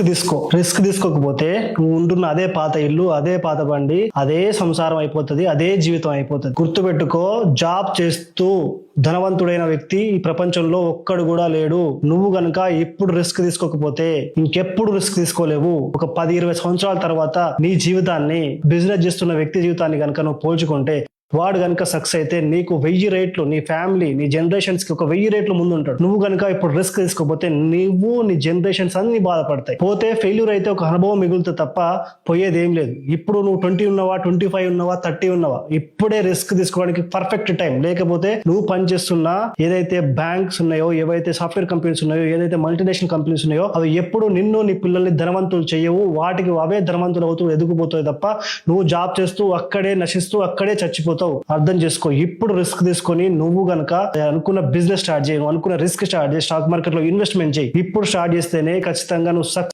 Risk తీసుకోకపోతే నువ్వు ఉంటున్న అదే పాత ఇల్లు, అదే పాత బండి, అదే సంసారం అయిపోతుంది, అదే జీవితం అయిపోతుంది. గుర్తుపెట్టుకో, జాబ్ చేస్తూ ధనవంతుడైన వ్యక్తి ఈ ప్రపంచంలో ఒక్కడు కూడా లేడు. నువ్వు గనుక ఇప్పుడు రిస్క్ తీసుకోకపోతే ఇంకెప్పుడు రిస్క్ తీసుకోలేవు. ఒక 10-20 సంవత్సరాల తర్వాత నీ జీవితాన్ని, బిజినెస్ చేస్తున్న వ్యక్తి జీవితాన్ని గనుక నువ్వు పోల్చుకుంటే, వాడు గనుక సక్సెస్ అయితే నీకు 1000 రెట్లు, నీ ఫ్యామిలీ, నీ జనరేషన్స్ కి ఒక 1000 రెట్లు ముందు ఉంటాడు. నువ్వు గనుక ఇప్పుడు రిస్క్ తీసుకోకపోతే నువ్వు, నీ జనరేషన్స్ అన్ని బాధపడతాయి. పోతే ఫెయిల్యూర్ అయితే ఒక అనుభవం మిగులుతుంది తప్ప పోయేది ఏం లేదు. ఇప్పుడు నువ్వు 20 ఉన్నవా, 25 ఉన్నవా, 30 ఉన్నవా, ఇప్పుడే రిస్క్ తీసుకోవడానికి పర్ఫెక్ట్ టైం. లేకపోతే నువ్వు పనిచేస్తున్న ఏదైతే బ్యాంక్స్ ఉన్నాయో, ఏవైతే సాఫ్ట్వేర్ కంపెనీస్ ఉన్నాయో, ఏదైతే మల్టీనేషనల్ కంపెనీస్ ఉన్నాయో, అవి ఎప్పుడు నిన్ను, నీ పిల్లల్ని ధనవంతులు చేయవు. వాటికి అవే ధనవంతులు అవుతూ ఎదుగుపోతాయి తప్ప నువ్వు జాబ్ చేస్తూ అక్కడే నశిస్తూ అక్కడే చచ్చిపోతావు. అర్థం చేసుకో. ఇప్పుడు రిస్క్ తీసుకొని నువ్వు గనక అనుకున్న బిజినెస్ స్టార్ట్ చేయి, అనుకున్న రిస్క్ స్టార్ట్ చేయి, స్టాక్ మార్కెట్ లో ఇన్వెస్ట్మెంట్ చేయి. ఇప్పుడు స్టార్ట్ చేస్తేనే ఖచ్చితంగా నువ్వు